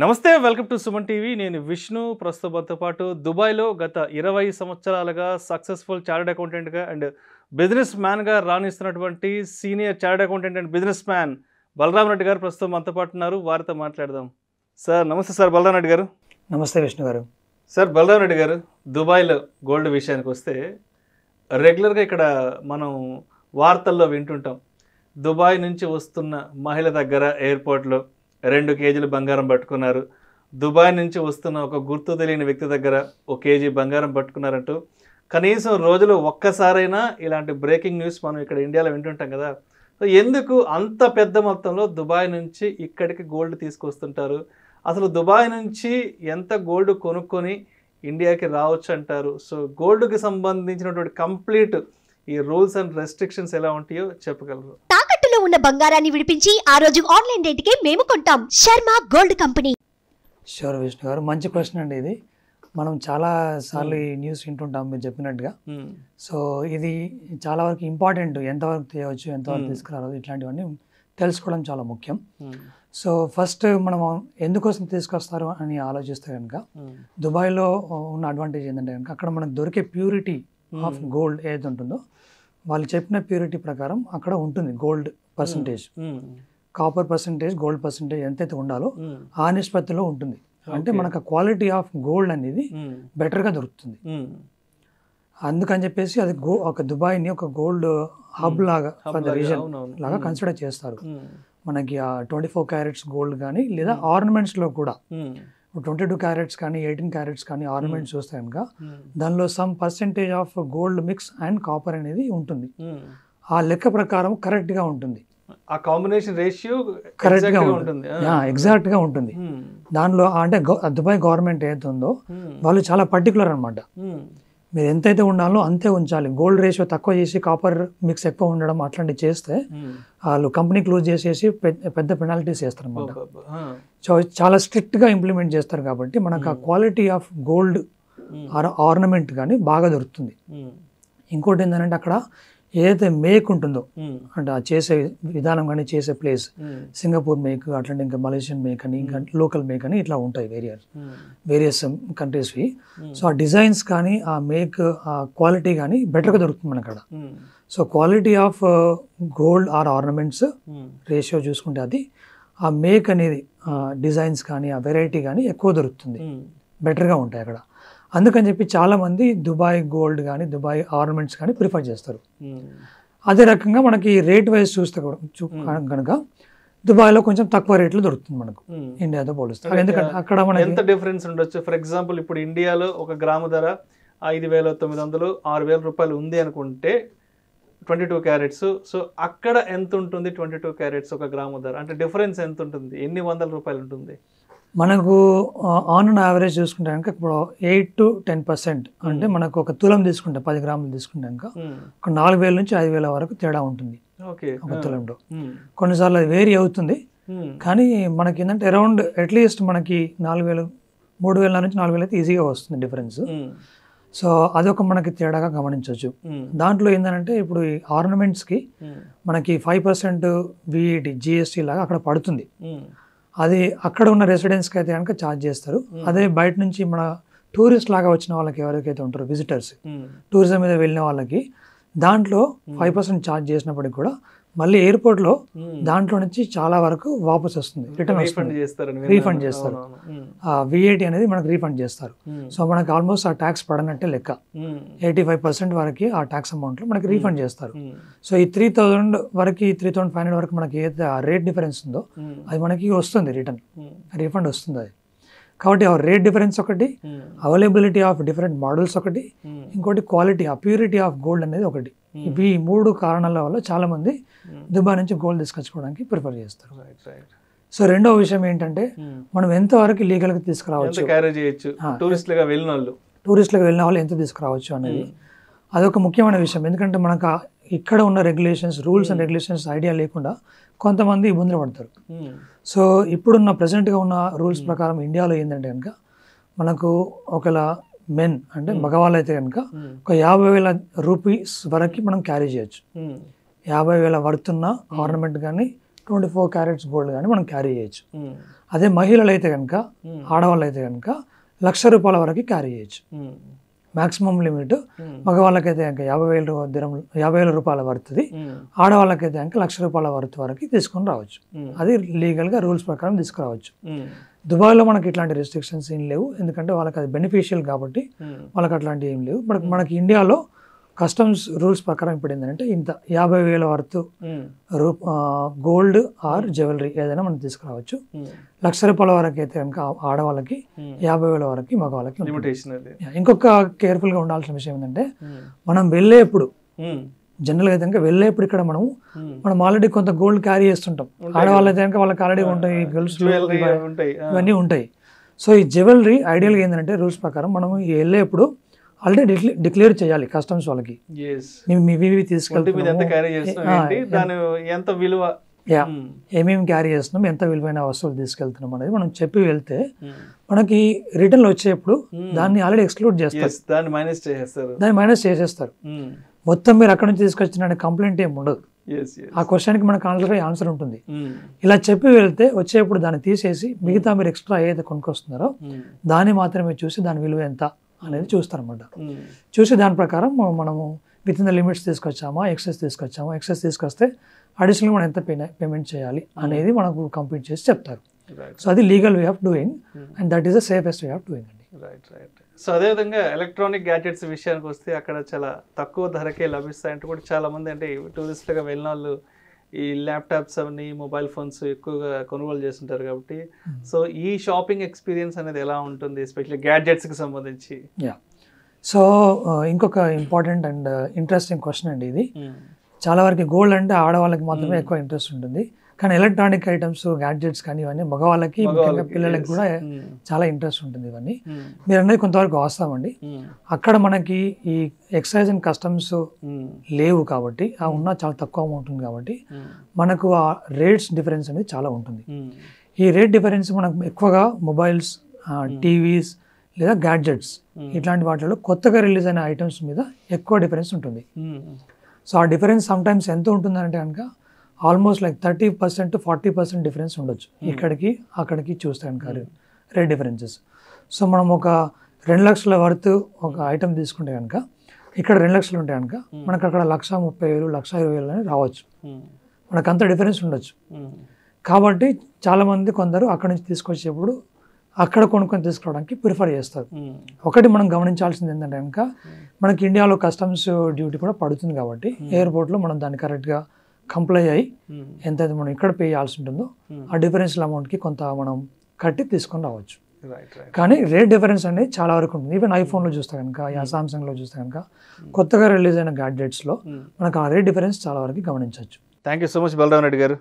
నమస్తే welcome to Suman TV. నేను విష్ణు. ప్రస్తుతంతో పాటు దుబాయ్లో గత 20 సంవత్సరాలుగా సక్సెస్ఫుల్ చార్టర్డ్ అకౌంటెంట్గా అండ్ బిజినెస్ మ్యాన్గా రాణిస్తున్నటువంటి senior chartered accountant and business man Balaram Reddy గారు ప్రస్తుతం మనతో పాటు ఉన్నారు. వారితో మాట్లాడదాం. సార్ నమస్తే. సార్ బలరాం రెడ్డి గారు. నమస్తే విష్ణు గారు. సార్ బలరాం రెడ్డి గారు, దుబాయ్లో గోల్డ్ విషయానికి వస్తే రెగ్యులర్గా ఇక్కడ మనం వార్తల్లో వింటుంటాం, దుబాయ్ నుంచి వస్తున్న మహిళ దగ్గర ఎయిర్పోర్ట్లో 2 కేజీలు బంగారం పట్టుకున్నారు, దుబాయ్ నుంచి వస్తున్న ఒక గుర్తు తెలియని వ్యక్తి దగ్గర 1 కేజీ బంగారం పట్టుకున్నారంటూ కనీసం రోజులో ఒక్కసారైనా ఇలాంటి బ్రేకింగ్ న్యూస్ మనం ఇక్కడ ఇండియాలో వింటుంటాం కదా. సో ఎందుకు అంత పెద్ద మొత్తంలో దుబాయ్ నుంచి ఇక్కడికి గోల్డ్ తీసుకొస్తుంటారు? అసలు దుబాయ్ నుంచి ఎంత గోల్డ్ కొనుక్కొని ఇండియాకి రావచ్చు అంటారు? సో గోల్డ్కి సంబంధించినటువంటి కంప్లీట్ ఈ రూల్స్ అండ్ రెస్ట్రిక్షన్స్ ఎలా ఉంటాయో చెప్పగలరు? తాకట్టులో ఉన్న బంగారాన్ని విడిపించి ఆ రోజు ఆన్లైన్ రేటుకే మేము కొంటాం. Sharma gold company. Sure Vishnu గారు, మంచి ప్రశ్న అండి ఇది. మనం చాలా సార్లు ఈ న్యూస్ వింటుంటాం మీరు చెప్పినట్టుగా. సో ఇది చాలా వరకు ఇంపార్టెంట్. ఎంతవరకు తీయవచ్చు, ఎంతవరకు తీసుకురావాలి, ఇట్లాంటివన్నీ తెలుసుకోవడం చాలా ముఖ్యం. సో ఫస్ట్ మనం ఎందుకోసం తీసుకొస్తారు అని ఆలోచిస్తే కనుక, దుబాయ్లో ఉన్న అడ్వాంటేజ్ ఏంటంటే కనుక అక్కడ మనకు దొరికే ప్యూరిటీ ఆఫ్ గోల్డ్ ఏది ఉంటుందో వాళ్ళు చెప్పిన ప్యూరిటీ ప్రకారం అక్కడ ఉంటుంది. Gold percentage, copper percentage, gold percentage ఎంతైతే ఉండాలో ఆ నిష్పత్తిలో ఉంటుంది. అంటే మనకు క్వాలిటీ ఆఫ్ గోల్డ్ అనేది బెటర్గా దొరుకుతుంది. అందుకని చెప్పేసి అది ఒక దుబాయ్ని ఒక గోల్డ్ హబ్ లాగా ఫర్ ద రీజన్ లాగా కన్సిడర్ చేస్తారు. మనకి ఆ 24 క్యారెట్స్ గోల్డ్ కానీ లేదా ఆర్నమెంట్స్లో కూడా 22 క్యారెట్స్ కానీ 18 క్యారెట్స్ కానీ ఆర్నమెంట్స్ చూస్తే కనుక దానిలో some percentage of gold mix and copper అనేది ఉంటుంది. ఆ లెక్క ప్రకారం కరెక్ట్గా ఉంటుంది. ఆ కాంబినేషన్ రేషియో కరెక్ట్గా ఉంటుంది, ఎగ్జాక్ట్గా ఉంటుంది. దానిలో అంటే దుబాయ్ గవర్నమెంట్ ఏదైతే ఉందో వాళ్ళు చాలా పర్టికులర్ అనమాట. మీరు ఎంతైతే ఉండాలో అంతే ఉంచాలి. గోల్డ్ రేషియో తక్కువ చేసి కాపర్ మిక్స్ ఎక్కువ ఉండడం అట్లాంటివి చేస్తే వాళ్ళు కంపెనీ క్లోజ్ చేసేసి పెద్ద పెనాల్టీస్ చేస్తారు అనమాట. సో చాలా స్ట్రిక్ట్గా ఇంప్లిమెంట్ చేస్తారు కాబట్టి మనకు ఆ క్వాలిటీ ఆఫ్ గోల్డ్ ఆర్నమెంట్ కానీ బాగా దొరుకుతుంది. ఇంకోటి ఏంటంటే అక్కడ ఏదైతే మేక్ ఉంటుందో అంటే ఆ చేసే విధానం కానీ చేసే ప్లేస్, సింగపూర్ మేక్, అట్లాంటి ఇంకా మలేషియన్ మేక్ అని, ఇంకా లోకల్ మేక్ అని ఇట్లా ఉంటాయి వేరియస్ కంట్రీస్వి. సో ఆ డిజైన్స్ కానీ ఆ మేక్ ఆ క్వాలిటీ కానీ బెటర్గా దొరుకుతుంది మనకు అక్కడ. So quality of gold or ornaments ratio చూసుకుంటే అది ఆ మేక్ అనేది డిజైన్స్ కానీ ఆ వెరైటీ కానీ ఎక్కువ దొరుకుతుంది, బెటర్గా ఉంటాయి అక్కడ. అందుకని చెప్పి చాలామంది దుబాయ్ గోల్డ్ కానీ దుబాయ్ ఆర్నమెంట్స్ కానీ ప్రిఫర్ చేస్తారు. అదే రకంగా మనకి రేట్ వైజ్ చూస్తే కనుక దుబాయ్లో కొంచెం తక్కువ రేట్లు దొరుకుతుంది మనకు ఇండియాతో పోలిస్తే. ఎందుకంటే అక్కడ మనకి ఎంత డిఫరెన్స్ ఉండొచ్చు? ఫర్ ఎగ్జాంపుల్ ఇప్పుడు ఇండియాలో ఒక గ్రాము ధర 5,900 6,000 రూపాయలు ఉంది అనుకుంటే 22 క్యారెట్స్. సో అక్కడ ఎంత ఉంటుంది 22 క్యారెట్స్ ఒక గ్రాము ధర? అంటే డిఫరెన్స్ ఎంత ఉంటుంది? ఎన్ని వందల రూపాయలు ఉంటుంది? మనకు ఆన్ అండ్ యావరేజ్ చూసుకుంటే కనుక ఇప్పుడు 8 to 10% అంటే మనకు ఒక తులం తీసుకుంటే 10 గ్రాములు తీసుకుంటే కనుక ఒక 4,000 నుంచి 5,000 వరకు తేడా ఉంటుంది ఒక తులంలో. కొన్నిసార్లు అది వేరీ అవుతుంది, కానీ మనకి ఏంటంటే అరౌండ్ అట్లీస్ట్ మనకి 4,000 3,000 నుంచి 4,000 అయితే ఈజీగా వస్తుంది డిఫరెన్స్. సో అదొక మనకి తేడాగా గమనించవచ్చు. దాంట్లో ఏంటంటే ఇప్పుడు ఈ ఆర్నమెంట్స్కి మనకి 5% VAT GST లాగా అక్కడ పడుతుంది. అది అక్కడ ఉన్న రెసిడెంట్స్కి అయితే కనుక ఛార్జ్ చేస్తారు. అదే బయట నుంచి మన టూరిస్ట్ లాగా వచ్చిన వాళ్ళకి ఎవరికైతే ఉంటారో విజిటర్స్, టూరిజం మీద వెళ్ళిన వాళ్ళకి దాంట్లో 5% ఛార్జ్ చేసినప్పటికి కూడా మళ్ళీ ఎయిర్పోర్ట్లో దాంట్లో నుంచి చాలా వరకు వాపస్ వస్తుంది, రిటర్న్ రీఫండ్ చేస్తారు. VAT అనేది మనకు రీఫండ్ చేస్తారు. సో మనకు ఆల్మోస్ట్ ఆ ట్యాక్స్ పడనట్టే లెక్క. 85% వరకు ఆ ట్యాక్స్ అమౌంట్లో మనకి రీఫండ్ చేస్తారు. సో ఈ 3,000 వరకు 3,500 వరకు మనకి ఏదైతే ఆ రేట్ డిఫరెన్స్ ఉందో అది మనకి వస్తుంది, రిటర్న్ రీఫండ్ వస్తుంది అది. కాబట్టి ఆ రేట్ డిఫరెన్స్ ఒకటి, అవైలబిలిటీ ఆఫ్ డిఫరెంట్ మోడల్స్ ఒకటి, ఇంకోటి క్వాలిటీ ఆ ప్యూరిటీ ఆఫ్ గోల్డ్ అనేది ఒకటి. ఇవి 3 కారణాల వల్ల చాలా మంది దుబాయ్ నుంచి గోల్డ్ తీసుకొచ్చుకోవడానికి ప్రిఫర్ చేస్తారు. సో రెండో విషయం ఏంటంటే మనం ఎంతవరకు లీగల్గా తీసుకురావచ్చు, టూరిస్టులుగా వెళ్ళిన వాళ్ళు ఎంత తీసుకురావచ్చు అనేది అదొక ముఖ్యమైన విషయం. ఎందుకంటే మనకు ఇక్కడ ఉన్న regulations, rules and regulations idea లేకుండా కొంతమంది ఇబ్బందులు పడతారు. సో ఇప్పుడున్న ప్రజెంట్గా ఉన్న రూల్స్ ప్రకారం ఇండియాలో ఏంటంటే కనుక మనకు ఒకవేళ మెన్ అంటే మగవాళ్ళు అయితే కనుక ఒక 50,000 రూపీస్ వరకు మనం క్యారీ చేయొచ్చు. 50,000 వర్త్ ఉన్న ఆర్నమెంట్ కానీ 24 క్యారెట్స్ గోల్డ్ కానీ మనం క్యారీ చేయొచ్చు. అదే మహిళలు అయితే కనుక, ఆడవాళ్ళు అయితే కనుక ₹1,00,000 వరకు క్యారీ చేయొచ్చు. మ్యాక్సిమం లిమిట్ మగవాళ్ళకైతే కనుక 50,000 రూపాయల వర్త్ది, ఆడవాళ్ళకైతే కనుక ₹1,00,000 వర్త్ వరకు తీసుకొని రావచ్చు. అది లీగల్గా రూల్స్ ప్రకారం తీసుకురావచ్చు. దుబాయ్లో మనకి ఇట్లాంటి రెస్ట్రిక్షన్స్ ఏం లేవు, ఎందుకంటే వాళ్ళకి అది బెనిఫిషియల్ కాబట్టి వాళ్ళకి అట్లాంటివి ఏం లేవు. బట్ మనకి ఇండియాలో కస్టమ్స్ రూల్స్ ప్రకారం ఇప్పుడు ఏంటంటే ఇంత 50,000 వర్త్ గోల్డ్ ఆర్ జ్యువెలరీ ఏదైనా మనం తీసుకురావచ్చు. ₹1,00,000 వరకు అయితే కనుక ఆడవాళ్ళకి, 50,000 వరకు మగవాళ్ళకి. ఇంకొక కేర్ఫుల్గా ఉండాల్సిన విషయం ఏంటంటే మనం వెళ్ళేప్పుడు జనరల్గా అయితే కనుక వెళ్ళేప్పుడు ఇక్కడ మనం ఆల్రెడీ కొంత గోల్డ్ క్యారీ చేస్తుంటాం. ఆడవాళ్ళు అయితే కనుక వాళ్ళకి ఆల్రెడీ ఉంటాయి, గర్ల్స్ ఇవన్నీ ఉంటాయి. సో ఈ జ్యువెలరీ ఐడియల్గా ఏంటంటే రూల్స్ ప్రకారం మనం వెళ్ళేప్పుడు ఆల్రెడీ డిక్లేర్ చేయాలి కస్టమ్స్ వాళ్ళకి, ఇవి తీసుకెళ్తున్నాం, ఏమేమి క్యారీ చేస్తున్నాం, ఎంత విలువైన వస్తువులు తీసుకెళ్తున్నాం అనేది మనం చెప్పి వెళ్తే మనకి రిటర్న్ వచ్చేప్పుడు దాన్ని ఆల్రెడీ ఎక్స్క్లూడ్ చేస్తారు, దాన్ని మైనస్ చేసేస్తారు. మొత్తం మీరు అక్కడ నుంచి తీసుకొచ్చిన కంప్లైంట్ ఏమి ఉండదు. ఆ క్వశ్చన్కి మనకు ఆన్సర్ ఉంటుంది. ఇలా చెప్పి వెళ్తే వచ్చేప్పుడు దాన్ని తీసేసి మిగతా మీరు ఎక్స్ట్రా ఏదైతే కొనుక్కొస్తున్నారో దాన్ని మాత్రమే చూసి దాని విలువ ఎంత అనేది చూస్తారన్నమాట. చూసి దాని ప్రకారం మనము విత్ ఇన్ ద లిమిట్స్ తీసుకొచ్చామా, ఎక్సెస్ తీసుకొస్తే అడిషనల్గా మనం ఎంత పేమెంట్ చేయాలి అనేది మనకు కంప్లీట్ చేసి చెప్తారు. సో అది legal way of doing and that is the safest way of doing అండి. రైట్. సో అదేవిధంగా ఎలక్ట్రానిక్ గ్యాడ్జెట్స్ విషయానికి వస్తే అక్కడ చాలా తక్కువ ధరకే లభిస్తాయంటే కూడా చాలామంది అంటే టూరిస్టులుగా వెళ్ళిన వాళ్ళు ఈ ల్యాప్టాప్స్ అవన్నీ మొబైల్ ఫోన్స్ ఎక్కువగా కొనుగోలు చేస్తుంటారు కాబట్టి సో ఈ షాపింగ్ ఎక్స్పీరియన్స్ అనేది ఎలా ఉంటుంది ఎస్పెషల్లీ గ్యాడ్జెట్స్కి సంబంధించి? సో ఇంకొక ఇంపార్టెంట్ అండ్ ఇంట్రెస్టింగ్ క్వశ్చన్ అండి ఇది. చాలా వరకు గోల్డ్ అంటే ఆడవాళ్ళకి మాత్రమే ఎక్కువ ఇంట్రెస్ట్ ఉంటుంది, కానీ ఎలక్ట్రానిక్ ఐటమ్స్ గ్యాడ్జెట్స్ కానీ ఇవన్నీ మగవాళ్ళకి, ముఖ్యంగా పిల్లలకి కూడా చాలా ఇంట్రెస్ట్ ఉంటుంది. ఇవన్నీ మీరు అనేది కొంతవరకు వాస్తవమండి. అక్కడ మనకి ఈ ఎక్సైజ్ అండ్ కస్టమ్స్ లేవు కాబట్టి ఆ ఉన్న చాలా తక్కువ అమౌంట్ ఉంది కాబట్టి మనకు ఆ రేట్స్ డిఫరెన్స్ అనేది చాలా ఉంటుంది. ఈ రేట్ డిఫరెన్స్ మనకు ఎక్కువగా మొబైల్స్, టీవీస్ లేదా గ్యాడ్జెట్స్ ఇట్లాంటి వాటిలో కొత్తగా రిలీజ్ అయిన ఐటమ్స్ మీద ఎక్కువ డిఫరెన్స్ ఉంటుంది. సో ఆ డిఫరెన్స్ సమ్టైమ్స్ ఎంత ఉంటుందంటే కనుక ఆల్మోస్ట్ లైక్ 30% to 40% డిఫరెన్స్ ఉండొచ్చు ఇక్కడికి అక్కడికి చూస్తే కనుక రేట్ డిఫరెన్సెస్. సో మనం ఒక 2 లక్షల వర్త్ ఒక ఐటమ్ తీసుకుంటే కనుక ఇక్కడ 2 లక్షలు ఉంటే కనుక మనకు అక్కడ 1,30,000 1,20,000 అని రావచ్చు, మనకు అంత డిఫరెన్స్ ఉండొచ్చు. కాబట్టి చాలామంది కొందరు అక్కడి నుంచి తీసుకొచ్చేప్పుడు అక్కడ కొనుక్కొని తీసుకోవడానికి ప్రిఫర్ చేస్తారు. ఒకటి మనం గమనించాల్సింది ఏంటంటే కనుక మనకి ఇండియాలో కస్టమ్స్ డ్యూటీ కూడా పడుతుంది కాబట్టి ఎయిర్పోర్ట్లో మనం దాన్ని కరెక్ట్గా కంప్లై అయ్యి ఎంతైతే మనం ఇక్కడ పే చేయాల్సి ఉంటుందో ఆ డిఫరెన్షియల్ అమౌంట్కి కొంత మనం కట్టి తీసుకొని రావచ్చు. కానీ రేట్ డిఫరెన్స్ అనేది చాలా వరకు ఉంటుంది. ఈవెన్ ఐఫోన్లో చూస్తే కనుక, సామ్సంగ్లో చూస్తే కనుక కొత్తగా రిలీజ్ అయిన గ్యాడ్జెట్స్లో మనకు ఆ రేట్ డిఫరెన్స్ చాలా వరకు గమనించవచ్చు. Thank you so much Balaram Reddy గారు.